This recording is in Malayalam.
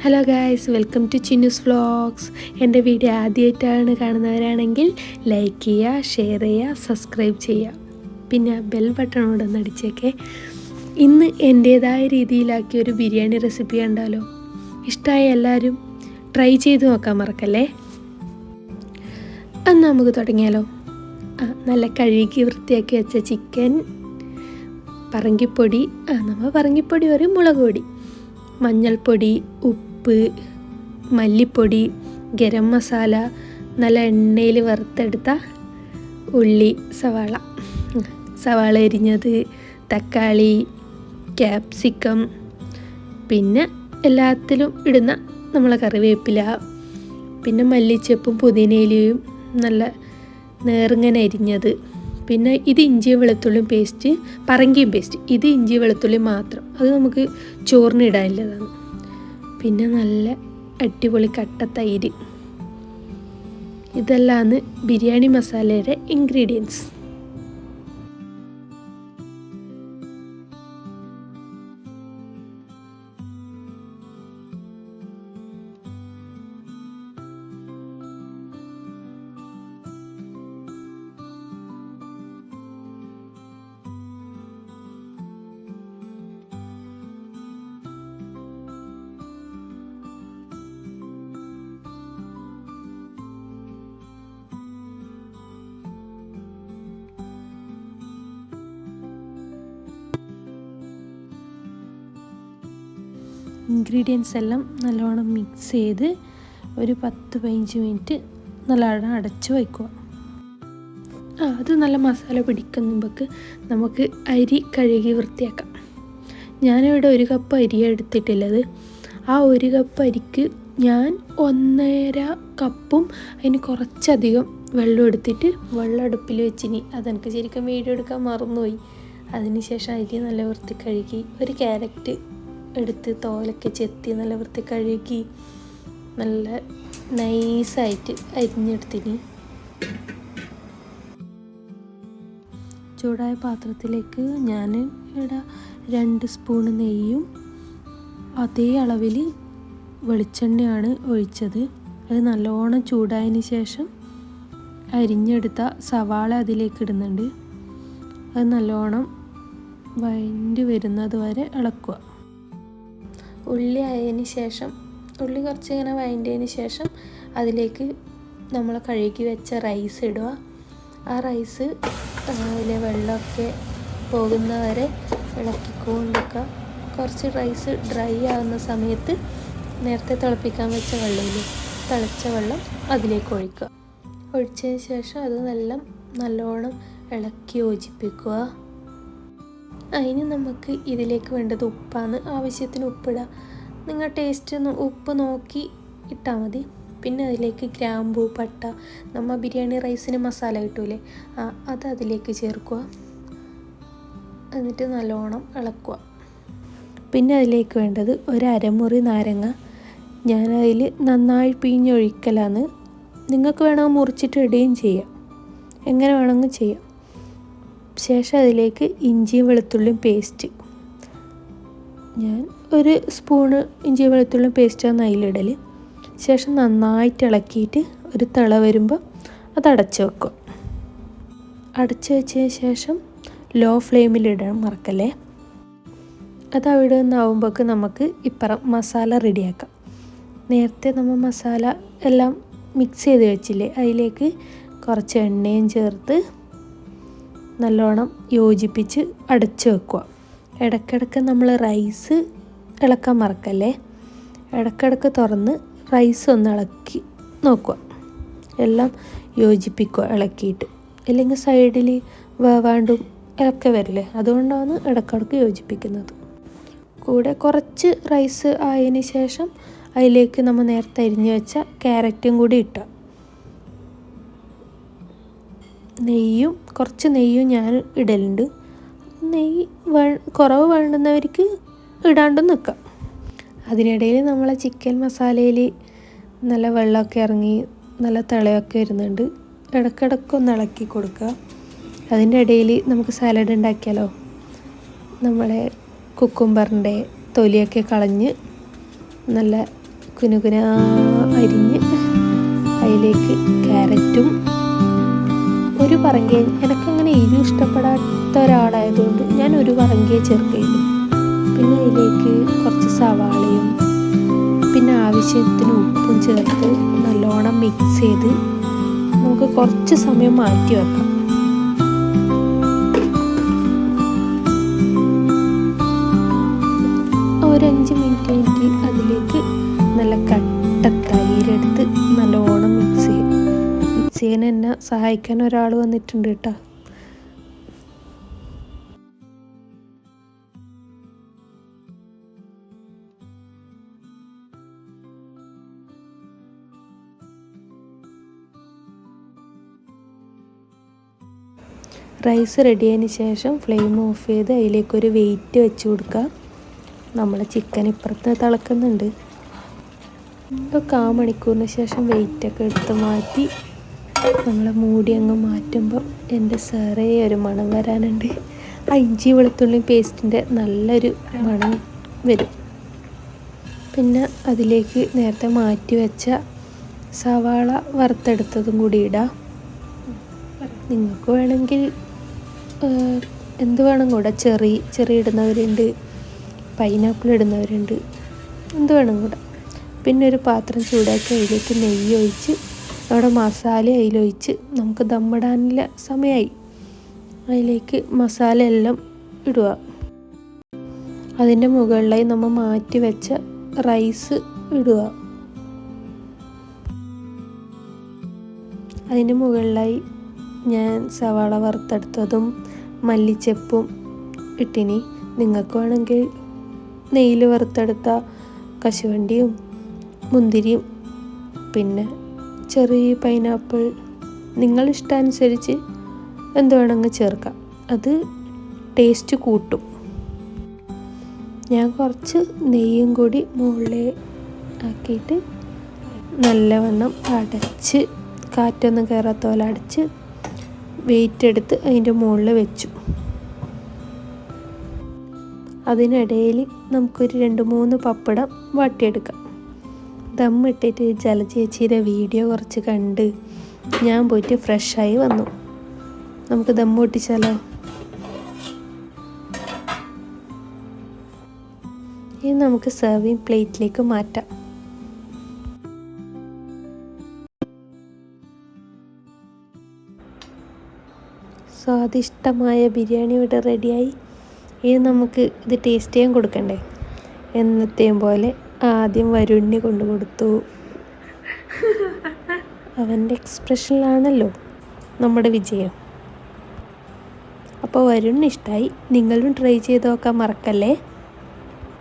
Hello guys, welcome to Chinnu's vlogs. എൻ്റെ വീഡിയോ ആദ്യമായിട്ടാണ് കാണുന്നവരാണെങ്കിൽ ലൈക്ക് ചെയ്യുക, ഷെയർ ചെയ്യുക, സബ്സ്ക്രൈബ് ചെയ്യുക, പിന്നെ ബെൽ ബട്ടൺ ഒന്ന് അടിച്ചേക്കെ. ഇന്ന് എൻ്റേതായ രീതിയിലാക്കിയ ഒരു ബിരിയാണി റെസിപ്പി കണ്ടാലോ? ഇഷ്ടമായ എല്ലാവരും ട്രൈ ചെയ്ത് നോക്കാൻ മറക്കല്ലേ. അന്ന് നമുക്ക് തുടങ്ങിയാലോ? നല്ല കഴുകി വൃത്തിയാക്കി വെച്ച ചിക്കൻ, പറങ്കിപ്പൊടി, നമ്മൾ പറങ്കിപ്പൊടി പറയും, മുളക് പൊടി, മഞ്ഞൾപ്പൊടി, ഉപ്പ്, മല്ലിപ്പൊടി, ഗരം മസാല, നല്ല എണ്ണയിൽ വറുത്തെടുത്ത ഉള്ളി, സവാള എരിഞ്ഞത്, തക്കാളി, ക്യാപ്സിക്കം, പിന്നെ എല്ലാത്തിലും ഇടുന്ന നമ്മളെ കറിവേപ്പില, പിന്നെ മല്ലിച്ചപ്പും പുതിനയിലയും നല്ല നേർങ്ങനെ അരിഞ്ഞത്, പിന്നെ ഇത് ഇഞ്ചിയും വെളുത്തുള്ളിയും പേസ്റ്റ്, പറങ്കിയും പേസ്റ്റ്, ഇത് ഇഞ്ചി വെളുത്തുള്ളി മാത്രം, അത് നമുക്ക് ചോറിന് ഇടാനുള്ളതാണ്. പിന്നെ നല്ല അടിപൊളി കട്ട തൈര്. ഇതെല്ലാമാണ് ബിരിയാണി മസാലയുടെ ഇൻഗ്രീഡിയൻസ്. ഇൻഗ്രീഡിയൻസ് എല്ലാം നല്ലോണം മിക്സ് ചെയ്ത് ഒരു 10-15 മിനിറ്റ് നല്ലോണം അടച്ച് വയ്ക്കുക. അത് നല്ല മസാല പിടിക്കുമ്പോഴേക്ക് നമുക്ക് അരി കഴുകി വൃത്തിയാക്കാം. ഞാനിവിടെ 1 കപ്പ് അരിയാണ് എടുത്തിട്ടുള്ളത്. ആ 1 കപ്പ് അരിക്ക് ഞാൻ 1.5 കപ്പും അതിന് കുറച്ചധികം വെള്ളം എടുത്തിട്ട് വെള്ളം അടുപ്പിൽ വെച്ചിനി. അതെനിക്ക് ശരിക്കും വീഡിയോ എടുക്കാൻ മറന്നുപോയി. അതിനുശേഷം അരി നല്ല വൃത്തി കഴുകി, ഒരു ക്യാരറ്റ് എടുത്ത് തോലൊക്കെ ചെത്തി നല്ല വൃത്തി കഴുകി നല്ല നൈസായിട്ട് അരിഞ്ഞെടുത്തിന്. ചൂടായ പാത്രത്തിലേക്ക് ഞാൻ ഇവിടെ 2 സ്പൂൺ നെയ്യും അതേ അളവിൽ വെളിച്ചെണ്ണയാണ് ഒഴിച്ചത്. അത് നല്ലോണം ചൂടായതിന് ശേഷം അരിഞ്ഞെടുത്ത സവാള അതിലേക്ക് ഇടുന്നുണ്ട്. അത് നല്ലോണം വഴണ്ടി വരുന്നത് വരെ ഇളക്കുക. ഉള്ളി ആയതിന് ശേഷം, ഉള്ളി കുറച്ച് ഇങ്ങനെ വഴണ്ടിയതിന് ശേഷം അതിലേക്ക് നമ്മൾ കഴുകി വെച്ച റൈസ് ഇടുക. ആ റൈസ് അതിലെ വെള്ളമൊക്കെ പോകുന്നവരെ ഇളക്കിക്കൊണ്ടിരിക്കുക. കുറച്ച് റൈസ് ഡ്രൈ ആകുന്ന സമയത്ത് നേരത്തെ തിളപ്പിക്കാൻ വെച്ച വെള്ളമില്ലേ, തിളച്ച വെള്ളം അതിലേക്ക് ഒഴിക്കുക. ഒഴിച്ചതിന് ശേഷം അത് നല്ലോണം ഇളക്കി യോജിപ്പിക്കുക. അതിന് നമുക്ക് ഇതിലേക്ക് വേണ്ടത് ഉപ്പാണ്. ആവശ്യത്തിന് ഉപ്പിടുക. നിങ്ങൾ ടേസ്റ്റ് ഉപ്പ് നോക്കി ഇട്ടാൽ മതി. പിന്നെ അതിലേക്ക് ഗ്രാമ്പൂ, പട്ട, നമ്മൾ ബിരിയാണി റൈസിന് മസാല കിട്ടൂലേ, അത് അതിലേക്ക് ചേർക്കുക. എന്നിട്ട് നല്ലോണം ഇളക്കുക. പിന്നെ അതിലേക്ക് വേണ്ടത് 1 അരമുറി നാരങ്ങ. ഞാനതിൽ നന്നായി പിഴിഞ്ഞൊഴിക്കലാണ്. നിങ്ങൾക്ക് വേണമെങ്കിൽ മുറിച്ചിട്ട് ഇടുകയും ചെയ്യാം, എങ്ങനെ വേണമെങ്കിൽ ചെയ്യാം. ശേഷം അതിലേക്ക് ഇഞ്ചിയും വെളുത്തുള്ളിയും പേസ്റ്റ്, ഞാൻ 1 സ്പൂണ് ഇഞ്ചി വെളുത്തുള്ളിയും പേസ്റ്റാണ് അതിലിടൽ. ശേഷം നന്നായിട്ട് ഇളക്കിയിട്ട് ഒരു തിള വരുമ്പോൾ അത് അടച്ച് വെക്കുക. അടച്ച് വെച്ചതിന് ശേഷം ലോ ഫ്ലെയിമിലിടാൻ മറക്കല്ലേ. അത് അവിടെ നിന്നാവുമ്പോഴേക്ക് നമുക്ക് ഇപ്പുറം മസാല റെഡിയാക്കാം. നേരത്തെ നമ്മൾ മസാല എല്ലാം മിക്സ് ചെയ്ത് വെച്ചില്ലേ, അതിലേക്ക് കുറച്ച് എണ്ണയും ചേർത്ത് നല്ലോണം യോജിപ്പിച്ച് അടച്ച് വെക്കുക. ഇടയ്ക്കിടയ്ക്ക് നമ്മൾ റൈസ് ഇളക്കാൻ മറക്കല്ലേ. ഇടയ്ക്കിടയ്ക്ക് തുറന്ന് റൈസ് ഒന്ന് ഇളക്കി നോക്കുക, എല്ലാം യോജിപ്പിക്കുക ഇളക്കിയിട്ട്. അല്ലെങ്കിൽ സൈഡിൽ വേവാണ്ടും ഒക്കെ വരില്ലേ, അതുകൊണ്ടാണ് ഇടയ്ക്കിടയ്ക്ക് യോജിപ്പിക്കുന്നത്. കൂടെ കുറച്ച് റൈസ് ആയതിന് ശേഷം അതിലേക്ക് നമ്മൾ നേരത്തെ അരിഞ്ഞ് വെച്ച ക്യാരറ്റും കൂടി ഇട്ടാൽ, കുറച്ച് നെയ്യും ഞാൻ ഇടലുണ്ട്. നെയ്യ് കുറവ് വേണ്ടുന്നവർക്ക് ഇടാണ്ടും നിൽക്കാം. അതിനിടയിൽ നമ്മളെ ചിക്കൻ മസാലയിൽ നല്ല വെള്ളമൊക്കെ ഇറങ്ങി നല്ല തിളയൊക്കെ വരുന്നുണ്ട്. ഇടയ്ക്കിടയ്ക്കൊന്ന് ഇളക്കി കൊടുക്കുക. അതിൻ്റെ ഇടയിൽ നമുക്ക് സാലഡ് ഉണ്ടാക്കിയാലോ. നമ്മളെ കുക്കുംബറിൻ്റെ തൊലിയൊക്കെ കളഞ്ഞ് നല്ല കുനുകുന അരിഞ്ഞ് അതിലേക്ക് ക്യാരറ്റും ഒരു പറങ്കി, എനിക്കങ്ങനെ എരിവ് ഇഷ്ടപ്പെടാത്ത ഒരാളായതുകൊണ്ട് ഞാൻ ഒരു പറങ്കിയെ ചേർക്കുകയുള്ളൂ. പിന്നെ അതിലേക്ക് കുറച്ച് സവാളയും പിന്നെ ആവശ്യത്തിന് ഉപ്പും ചേർത്ത് നല്ലോണം മിക്സ് ചെയ്ത് നമുക്ക് കുറച്ച് സമയം മാറ്റി വെക്കാം. ഒരു 5 മിനിറ്റ് അതിലേക്ക് നല്ല കട്ട തൈരെടുത്ത് നല്ലോണം മിക്സ് ചെയ്യും. മിക്സ് ചെയ്യാൻ എന്നെ സഹായിക്കാൻ ഒരാൾ വന്നിട്ടുണ്ട് കേട്ടോ. റൈസ് റെഡിയായതിന് ശേഷം ഫ്ലെയിം ഓഫ് ചെയ്ത് അതിലേക്കൊരു വെയിറ്റ് വെച്ച് കൊടുക്കുക. നമ്മൾ ചിക്കൻ ഇപ്പുറത്ത് തിളക്കുന്നുണ്ട്. ഇപ്പോൾ 1/4 മണിക്കൂറിന് ശേഷം വെയിറ്റൊക്കെ എടുത്ത് മാറ്റി നമ്മൾ മൂടി അങ്ങ് മാറ്റുമ്പോൾ എൻ്റെ സാറേ ഒരു മണം വരാനുണ്ട്. ആ ഇഞ്ചി വെളുത്തുള്ളി പേസ്റ്റിൻ്റെ നല്ലൊരു മണം വരും. പിന്നെ അതിലേക്ക് നേരത്തെ മാറ്റി വെച്ച സവാള വറുത്തെടുത്തതും കൂടി ഇടാം. നിങ്ങൾക്ക് വേണമെങ്കിൽ എന്ത് വേണം കൂടെ, ചെറി ഇടുന്നവരുണ്ട്, പൈനാപ്പിൾ ഇടുന്നവരുണ്ട്, എന്ത് വേണം കൂടെ. പിന്നെ ഒരു പാത്രം ചൂടാക്കി അതിലേക്ക് നെയ്യ് ഒഴിച്ച് നമ്മുടെ മസാല അതിലൊഴിച്ച് നമുക്ക് ദമ്മിടാനുള്ള സമയമായി. അതിലേക്ക് മസാല എല്ലാം ഇടുക. അതിൻ്റെ മുകളിലായി നമ്മൾ മാറ്റി വെച്ച റൈസ് ഇടുക. അതിൻ്റെ മുകളിലായി ഞാൻ സവാള വറുത്തെടുത്തതും മല്ലിച്ചെപ്പും ഇട്ടിനി. നിങ്ങൾക്ക് വേണമെങ്കിൽ നെയ്യിൽ വറുത്തെടുത്ത കശുവണ്ടിയും മുന്തിരിയും പിന്നെ ചെറിയ പൈനാപ്പിൾ നിങ്ങളിഷ്ടമനുസരിച്ച് എന്ത് വേണമെങ്കിൽ ചേർക്കാം. അത് ടേസ്റ്റ് കൂട്ടും. ഞാൻ കുറച്ച് നെയ്യും കൂടി മുകളിൽ ആക്കിയിട്ട് നല്ലവണ്ണം അടച്ച് കാറ്റൊന്നും കയറാത്ത പോലെ അടച്ച് വെയിറ്റ് എടുത്ത് അതിൻ്റെ മുകളിൽ വെച്ചു. അതിനിടയിൽ നമുക്കൊരു 2-3 പപ്പടം വാട്ടിയെടുക്കാം. ദമ്മിട്ടിട്ട് ജലചേച്ചിയുടെ വീഡിയോ കുറച്ച് കണ്ട് ഞാൻ പോയിട്ട് ഫ്രഷായി വന്നു. നമുക്ക് ദം പൊട്ടിച്ചാലോ? ഇനി നമുക്ക് സെർവിങ് പ്ലേറ്റിലേക്ക് മാറ്റാം. സ്വാദിഷ്ടമായ ബിരിയാണി ഇവിടെ റെഡിയായി. ഇനി നമുക്ക് ഇത് ടേസ്റ്റ് ചെയ്യാൻ കൊടുക്കണ്ടേ? എന്നത്തെയും പോലെ ആദ്യം വരുണിന് കൊണ്ടു കൊടുത്തു. അവൻ്റെ എക്സ്പ്രഷനിലാണല്ലോ നമ്മുടെ വിജയം. അപ്പോൾ വരുണിന് ഇഷ്ടമായി. നിങ്ങളും ട്രൈ ചെയ്ത് നോക്കാൻ മറക്കല്ലേ.